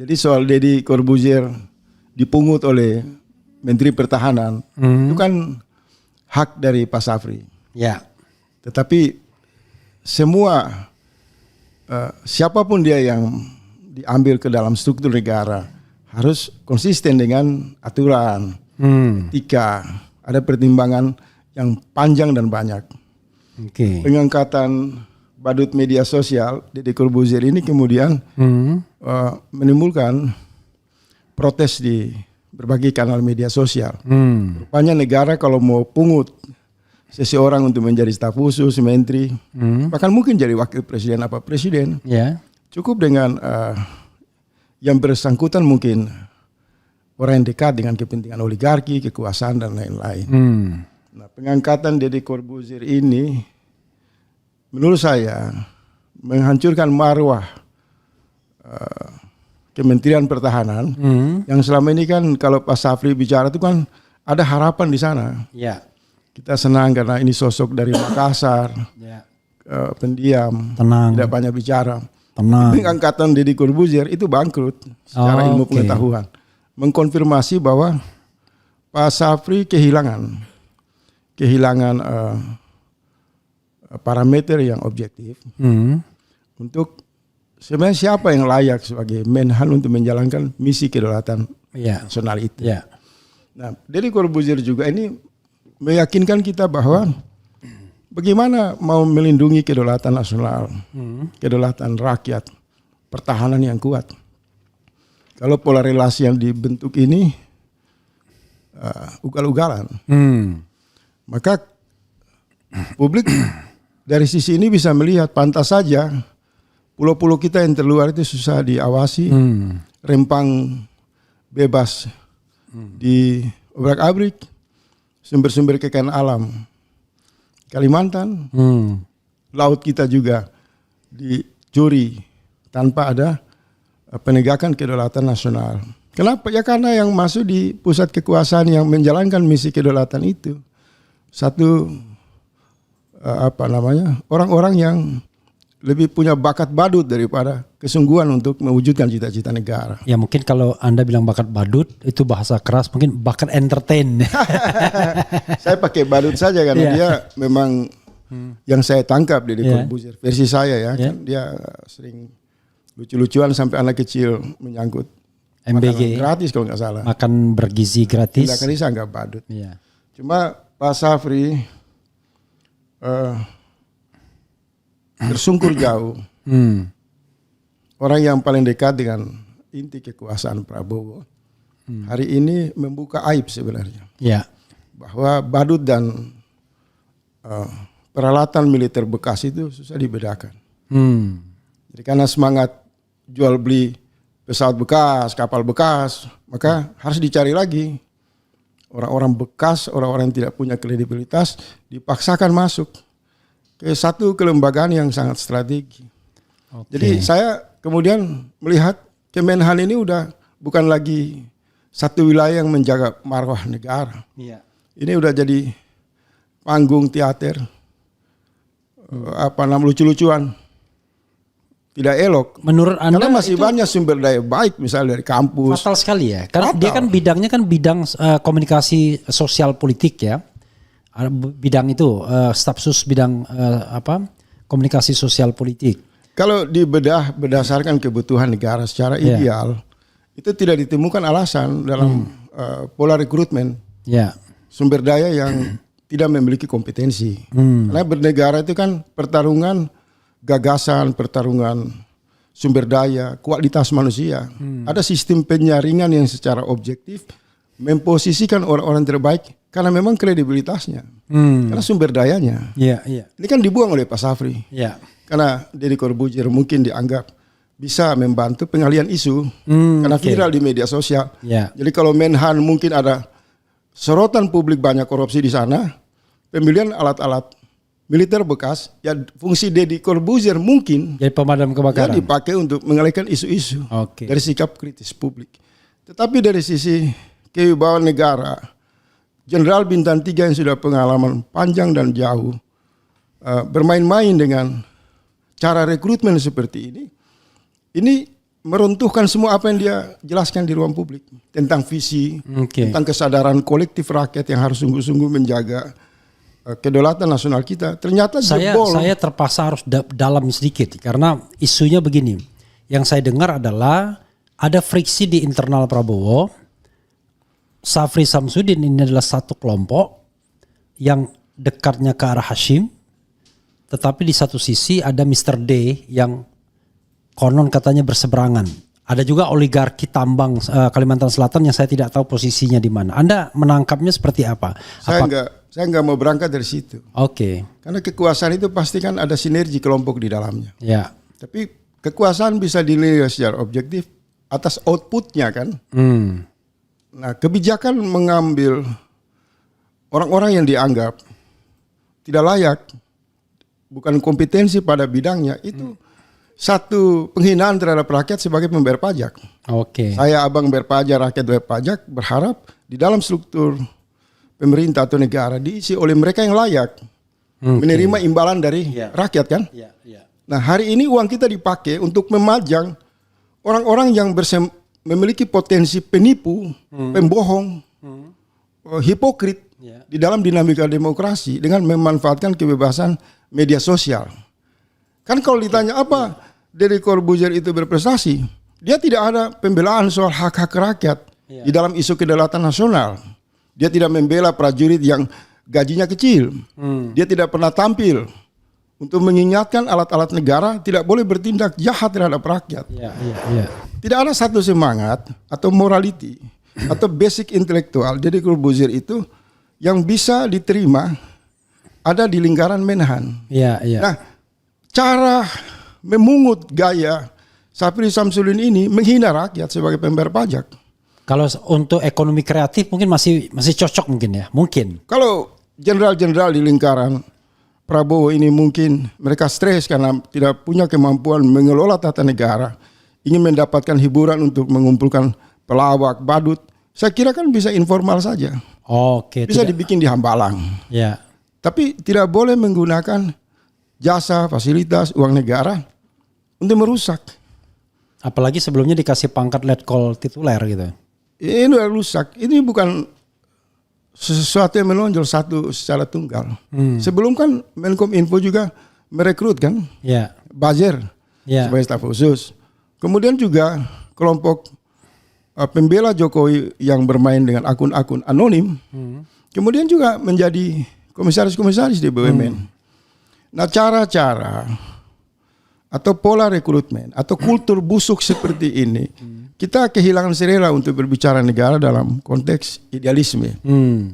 Jadi soal Deddy Corbuzier dipungut oleh Menteri Pertahanan itu kan hak dari Pak Safri. Ya. Tetapi semua siapapun dia yang diambil ke dalam struktur negara harus konsisten dengan aturan, etika, ada pertimbangan yang panjang dan banyak. Pengangkatan badut media sosial Deddy Corbuzier ini kemudian menimbulkan protes di berbagai kanal media sosial. Rupanya negara kalau mau pungut seseorang untuk menjadi staf khusus, menteri, bahkan mungkin jadi wakil presiden apa presiden, cukup dengan yang bersangkutan mungkin orang yang dekat dengan kepentingan oligarki, kekuasaan dan lain-lain. Nah, pengangkatan Deddy Corbuzier ini menurut saya menghancurkan marwah Kementerian Pertahanan yang selama ini kan kalau Pak Safri bicara itu kan ada harapan di sana. Ya. Kita senang karena ini sosok dari Makassar, pendiam, tenang, tidak banyak bicara. Tenang. Pengangkatan Deddy Corbuzier itu bangkrut secara ilmu pengetahuan, mengkonfirmasi bahwa Pak Safri kehilangan parameter yang objektif untuk sebenarnya siapa yang layak sebagai Menhan untuk menjalankan misi kedaulatan nasional itu. Nah, Deddy Corbuzier juga ini meyakinkan kita bahwa bagaimana mau melindungi kedaulatan nasional, kedaulatan rakyat, pertahanan yang kuat. Kalau pola relasi yang dibentuk ini ugal-ugalan, maka publik dari sisi ini bisa melihat pantas saja pulau-pulau kita yang terluar itu susah diawasi, rempang bebas di obrak-abrik, sumber-sumber kekayaan alam Kalimantan, laut kita juga dicuri tanpa ada penegakan kedaulatan nasional. Kenapa? Ya karena yang masuk di pusat kekuasaan yang menjalankan misi kedaulatan itu orang-orang yang lebih punya bakat badut daripada kesungguhan untuk mewujudkan cita-cita negara. Ya mungkin kalau Anda bilang bakat badut itu bahasa keras, mungkin bakat entertain. Saya pakai badut saja karena dia memang yang saya tangkap dari Corbuzier versi saya ya, kan dia sering lucu-lucuan sampai anak kecil menyangkut MBG gratis kalau nggak salah. Makan bergizi gratis. Tindakan ini saya nggak badut. Cuma Pak Safri tersungkur jauh. Orang yang paling dekat dengan inti kekuasaan Prabowo hari ini membuka aib sebenarnya. Bahwa badut dan peralatan militer bekas itu susah dibedakan. Jadi karena semangat jual beli pesawat bekas, kapal bekas, maka harus dicari lagi orang-orang bekas, orang-orang yang tidak punya kredibilitas dipaksakan masuk ke satu kelembagaan yang sangat strategi. Jadi saya kemudian melihat Kemenhan ini udah bukan lagi satu wilayah yang menjaga marwah negara. Ini udah jadi panggung teater, lucu-lucuan, tidak elok. Menurut Anda karena masih banyak sumber daya baik misalnya dari kampus. Fatal sekali ya, karena dia kan bidangnya kan bidang komunikasi sosial politik ya. Bidang itu staf khusus bidang komunikasi sosial politik. Kalau dibedah berdasarkan kebutuhan negara secara ideal, itu tidak ditemukan alasan dalam pola rekrutmen sumber daya yang tidak memiliki kompetensi. Karena bernegara itu kan pertarungan gagasan, pertarungan sumber daya, kualitas manusia. Ada sistem penyaringan yang secara objektif memposisikan orang-orang terbaik karena memang kredibilitasnya, karena sumber dayanya. Ini kan dibuang oleh Pak Safri. Karena Deddy Corbuzier mungkin dianggap bisa membantu pengalihan isu karena viral di media sosial. Jadi kalau Menhan mungkin ada sorotan publik banyak korupsi di sana, pembelian alat-alat militer bekas, ya fungsi Deddy Corbuzier mungkin jadi pemadam kebakaran dipakai untuk mengalihkan isu-isu dari sikap kritis publik. Tetapi dari sisi kewibawaan negara, Jenderal Bintang 3 yang sudah pengalaman panjang dan jauh bermain-main dengan cara rekrutmen seperti ini meruntuhkan semua apa yang dia jelaskan di ruang publik tentang visi, tentang kesadaran kolektif rakyat yang harus sungguh-sungguh menjaga kedaulatan nasional kita. Ternyata jebol. Saya terpaksa harus dalam sedikit karena isunya begini. Yang saya dengar adalah ada friksi di internal Prabowo. Safri Samsudin ini adalah satu kelompok yang dekatnya ke arah Hashim, tetapi di satu sisi ada Mr. D yang konon katanya berseberangan. Ada juga oligarki tambang Kalimantan Selatan yang saya tidak tahu posisinya di mana. Anda menangkapnya seperti apa? Saya nggak mau berangkat dari situ. Oke. Karena kekuasaan itu pasti kan ada sinergi kelompok di dalamnya. Ya. Tapi kekuasaan bisa dinilai secara objektif atas outputnya kan. Nah, kebijakan mengambil orang-orang yang dianggap tidak layak, bukan kompetensi pada bidangnya, itu satu penghinaan terhadap rakyat sebagai pembayar pajak. Oke. Saya abang bayar pajak, rakyat bayar pajak, berharap di dalam struktur pemerintah atau negara diisi oleh mereka yang layak menerima imbalan dari rakyat kan. Nah, hari ini uang kita dipakai untuk memajang orang-orang yang memiliki potensi penipu, pembohong, hipokrit di dalam dinamika demokrasi dengan memanfaatkan kebebasan media sosial. Kan kalau ditanya apa Deddy Corbuzier itu berprestasi, dia tidak ada pembelaan soal hak-hak rakyat di dalam isu kedaulatan nasional. Dia tidak membela prajurit yang gajinya kecil. Dia tidak pernah tampil untuk mengingatkan alat-alat negara tidak boleh bertindak jahat terhadap rakyat. Tidak ada satu semangat atau morality atau basic intelektual Deddy Corbuzier itu yang bisa diterima ada di lingkaran Menhan. Nah, cara memungut gaya Safri Samsudin ini menghina rakyat sebagai pembayar pajak. Kalau untuk ekonomi kreatif mungkin masih cocok mungkin ya, mungkin. Kalau jenderal-jenderal di lingkaran Prabowo ini mungkin mereka stres karena tidak punya kemampuan mengelola tata negara, ingin mendapatkan hiburan untuk mengumpulkan pelawak, badut. Saya kira kan bisa informal saja. Oke. Bisa dibikin di Hambalang. Ya. Tapi tidak boleh menggunakan jasa, fasilitas, uang negara untuk merusak. Apalagi sebelumnya dikasih pangkat letkol tituler gitu. Ini udah rusak. Ini bukan sesuatu yang menonjol satu secara tunggal. Sebelum kan Menkom Info juga merekrut kan, buzzer sebagai staf khusus. Kemudian juga kelompok pembela Jokowi yang bermain dengan akun-akun anonim. Kemudian juga menjadi komisaris-komisaris di BUMN. Nah, cara-cara atau pola rekrutmen atau kultur busuk seperti ini, kita kehilangan selera untuk berbicara negara dalam konteks idealisme.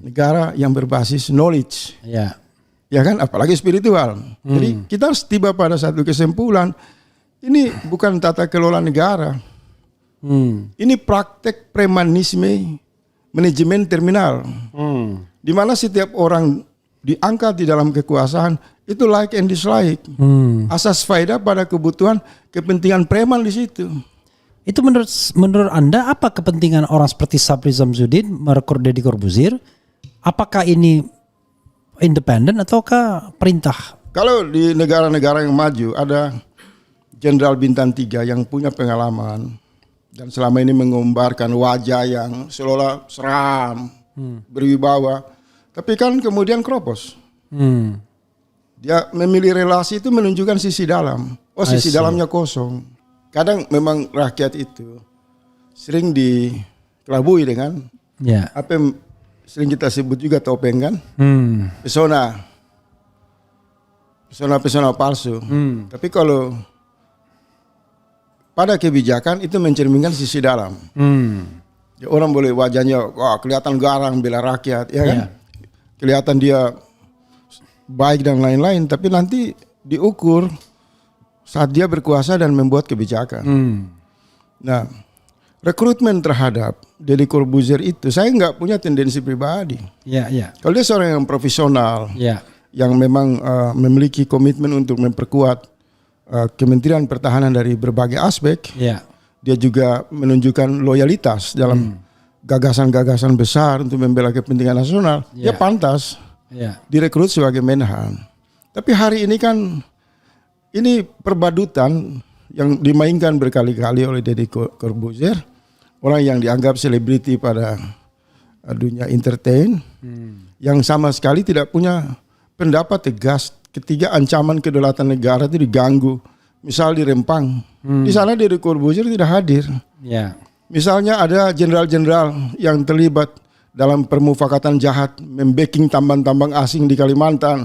Negara yang berbasis knowledge. Ya kan, apalagi spiritual. Jadi kita harus tiba pada satu kesimpulan, ini bukan tata kelola negara. Ini praktek premanisme manajemen terminal. Di mana setiap orang diangkat di dalam kekuasaan itu like and dislike. Asas faedah pada kebutuhan kepentingan preman di situ. Itu menurut Anda apa kepentingan orang seperti Safri Samsudin merekrut Deddy Corbuzier? Apakah ini independen ataukah perintah? Kalau di negara-negara yang maju ada jenderal bintang 3 yang punya pengalaman dan selama ini menggambarkan wajah yang seolah seram, berwibawa, tapi kan kemudian keropos. Dia memilih relasi itu menunjukkan sisi dalam. Oh, sisi dalamnya kosong. Kadang memang rakyat itu sering dikelabui dengan apa yang sering kita sebut juga topeng kan, pesona palsu. Tapi kalau pada kebijakan itu mencerminkan sisi dalam. Ya, orang boleh wajahnya kelihatan garang bela rakyat, ya kan, kelihatan dia baik dan lain-lain, tapi nanti diukur saat dia berkuasa dan membuat kebijakan. Nah, rekrutmen terhadap Deddy Corbuzier itu saya nggak punya tendensi pribadi. Kalau dia seorang yang profesional, yang memang memiliki komitmen untuk memperkuat Kementerian Pertahanan dari berbagai aspek, dia juga menunjukkan loyalitas dalam gagasan-gagasan besar untuk membela kepentingan nasional. Dia pantas direkrut sebagai Menhan. Tapi hari ini kan ini perbadutan yang dimainkan berkali-kali oleh Deddy Corbuzier, orang yang dianggap selebriti pada dunia entertain, yang sama sekali tidak punya pendapat tegas ketika ancaman kedaulatan negara itu diganggu. Misal di Rempang, di sana Deddy Corbuzier tidak hadir. Ya. Misalnya ada jenderal-jenderal yang terlibat dalam permufakatan jahat, membacking tambang-tambang asing di Kalimantan,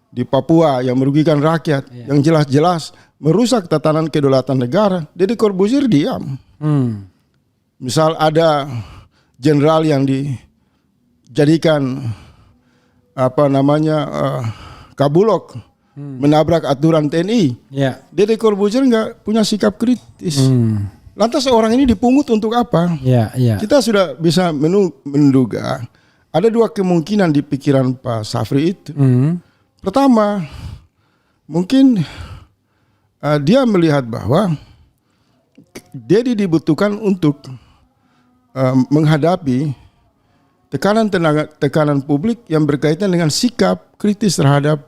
di Papua yang merugikan rakyat, yang jelas-jelas merusak tatanan kedaulatan negara. Deddy Corbuzier diam. Misal ada jenderal yang dijadikan kabulok, menabrak aturan TNI. Deddy Corbuzier nggak punya sikap kritis. Lantas orang ini dipungut untuk apa? Kita sudah bisa menduga ada dua kemungkinan di pikiran Pak Safri itu. Pertama, mungkin dia melihat bahwa Deddy dibutuhkan untuk menghadapi tekanan publik yang berkaitan dengan sikap kritis terhadap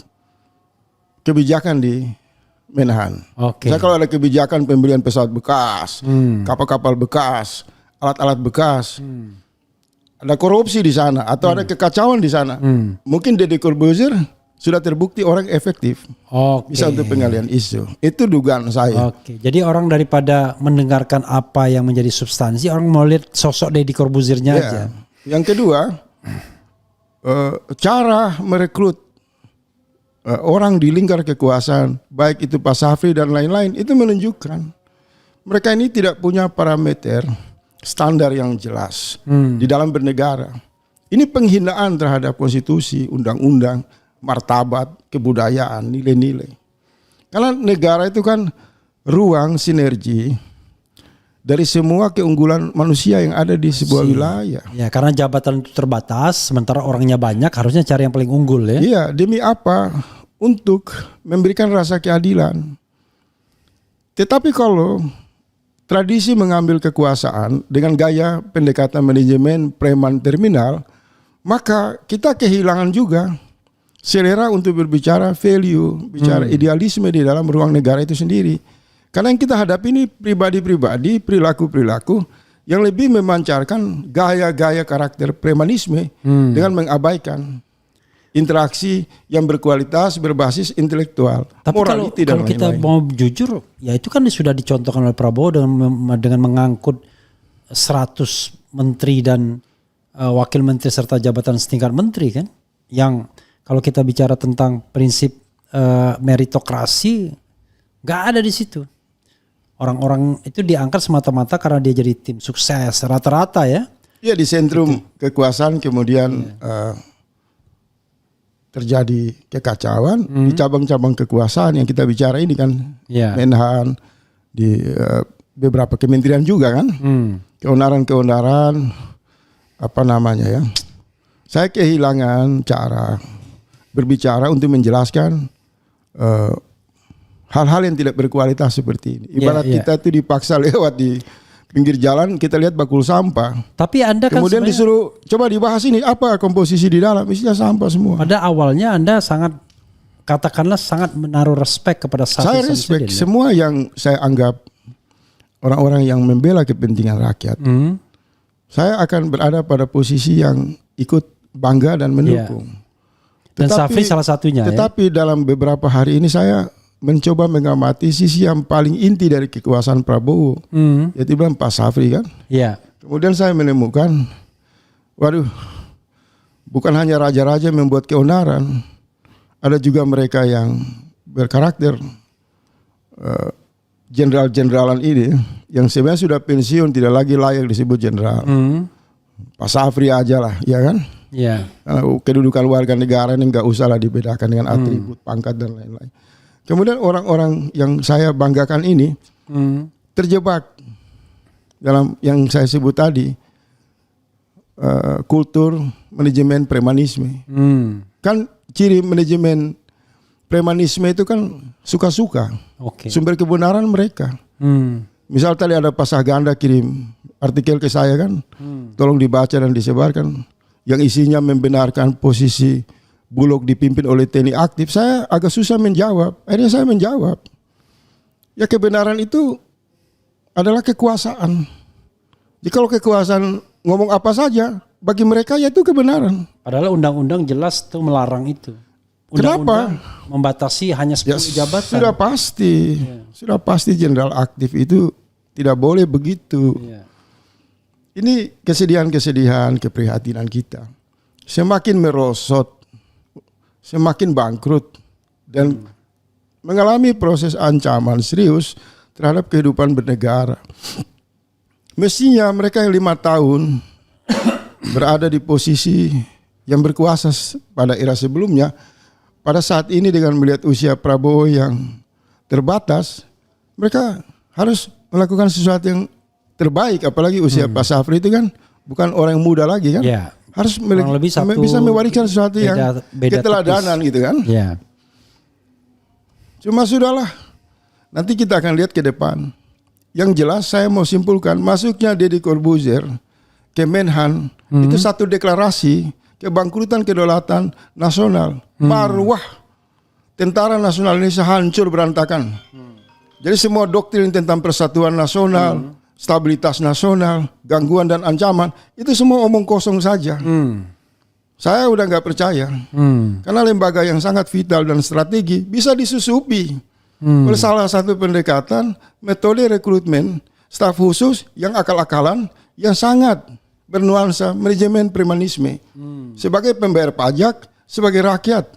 kebijakan di Menhan. Misalnya kalau ada kebijakan pembelian pesawat bekas, kapal-kapal bekas, alat-alat bekas, ada korupsi di sana atau ada kekacauan di sana, mungkin Deddy Corbuzier sudah terbukti orang efektif bisa untuk pengalihan isu. Itu dugaan saya. Jadi orang daripada mendengarkan apa yang menjadi substansi, orang mau lihat sosok Deddy Corbuziernya aja. Yang kedua, cara merekrut orang di lingkar kekuasaan, baik itu Pak Safri dan lain-lain, itu menunjukkan mereka ini tidak punya parameter standar yang jelas di dalam bernegara. Ini penghinaan terhadap konstitusi, undang-undang, martabat, kebudayaan, nilai-nilai. Karena negara itu kan ruang sinergi dari semua keunggulan manusia yang ada di sebuah wilayah. Ya, karena jabatan itu terbatas, sementara orangnya banyak, harusnya cari yang paling unggul ya. Iya, demi apa? Untuk memberikan rasa keadilan. Tetapi kalau tradisi mengambil kekuasaan dengan gaya pendekatan manajemen preman terminal, maka kita kehilangan juga selera untuk berbicara value, bicara idealisme di dalam ruang negara itu sendiri. Karena yang kita hadapi ini pribadi-pribadi, perilaku-perilaku yang lebih memancarkan gaya-gaya karakter premanisme dengan mengabaikan interaksi yang berkualitas berbasis intelektual. Tapi kalau kita mau jujur, ya itu kan sudah dicontohkan oleh Prabowo dengan mengangkut 100 menteri dan wakil menteri serta jabatan setingkat menteri kan. Yang kalau kita bicara tentang prinsip meritokrasi, nggak ada di situ. Orang-orang itu diangkat semata-mata karena dia jadi tim sukses rata-rata ya. Iya, di sentrum kekuasaan kemudian terjadi kekacauan di cabang-cabang kekuasaan yang kita bicara ini kan, Menhan, di beberapa kementerian juga kan, keonaran-keonaran apa namanya ya. Saya kehilangan cara berbicara untuk menjelaskan hal-hal yang tidak berkualitas seperti ini. Ibarat kita tuh dipaksa lewat di pinggir jalan, kita lihat bakul sampah. Tapi Anda kan kemudian disuruh coba dibahas ini apa komposisi di dalam, isinya sampah semua. Pada awalnya Anda sangat menaruh respek kepada Safri Saya respek semua yang saya anggap orang-orang yang membela kepentingan rakyat. Saya akan berada pada posisi yang ikut bangga dan mendukung. Dan Safri salah satunya. Tetapi dalam beberapa hari ini saya mencoba mengamati sisi yang paling inti dari kekuasaan Prabowo, yaitu bilang Pak Safri kan. Kemudian saya menemukan, waduh, bukan hanya raja-raja membuat keonaran, ada juga mereka yang berkarakter, jenderal-jeneralan ini yang sebenarnya sudah pensiun, tidak lagi layak disebut jenderal. Pak Safri aja lah, ya kan? Karena kedudukan warga negara ini nggak usah lah dibedakan dengan atribut, pangkat dan lain-lain. Kemudian orang-orang yang saya banggakan ini terjebak dalam yang saya sebut tadi, kultur manajemen premanisme. Kan ciri manajemen premanisme itu kan suka-suka, sumber kebenaran mereka. Misal tadi ada Pasah Ganda kirim artikel ke saya kan, tolong dibaca dan disebarkan, yang isinya membenarkan posisi Bulog dipimpin oleh TNI aktif. Saya agak susah menjawab. Akhirnya saya menjawab. Ya kebenaran itu adalah kekuasaan. Jadi kalau kekuasaan ngomong apa saja, bagi mereka ya itu kebenaran. Padahal undang-undang jelas tuh melarang itu. Undang-undang Kenapa? Membatasi hanya 10 jabatan. Sudah pasti jenderal aktif itu tidak boleh begitu. Ya. Ini kesedihan-kesedihan, keprihatinan kita. Semakin merosot, semakin bangkrut, dan mengalami proses ancaman serius terhadap kehidupan bernegara. Mestinya mereka yang 5 tahun berada di posisi yang berkuasa pada era sebelumnya, pada saat ini dengan melihat usia Prabowo yang terbatas, mereka harus melakukan sesuatu yang terbaik, apalagi usia Pak Safri itu kan bukan orang yang muda lagi kan, harus bisa mewariskan sesuatu yang keteladanan gitu kan. Cuma sudahlah, nanti kita akan lihat ke depan. Yang jelas saya mau simpulkan, masuknya Deddy Corbuzier ke Menhan itu satu deklarasi kebangkrutan kedaulatan nasional. Marwah tentara nasional Indonesia hancur berantakan. Jadi semua doktrin tentang persatuan nasional, stabilitas nasional, gangguan dan ancaman, itu semua omong kosong saja. Saya udah nggak percaya. Karena lembaga yang sangat vital dan strategi bisa disusupi oleh salah satu pendekatan metode rekrutmen staf khusus yang akal-akalan, yang sangat bernuansa manajemen premanisme. Sebagai pembayar pajak, sebagai rakyat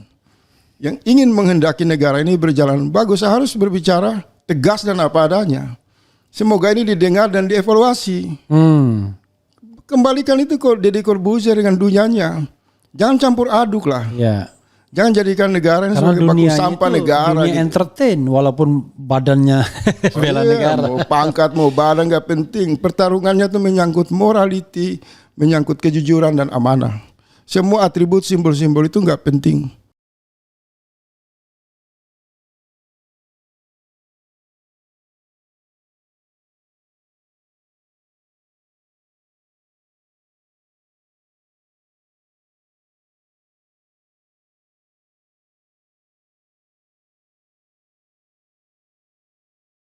yang ingin menghendaki negara ini berjalan bagus, harus berbicara tegas dan apa adanya. Semoga ini didengar dan dievaluasi. Kembalikan itu ke Deddy Corbuzier dengan dunianya. Jangan campur aduk lah. Jangan jadikan negara ini sebagai baku sampah negara. Dunia gitu. Entertain walaupun badannya bela negara. Mau pangkat mau badan gak penting. Pertarungannya itu menyangkut morality, menyangkut kejujuran dan amanah. Semua atribut simbol-simbol itu gak penting.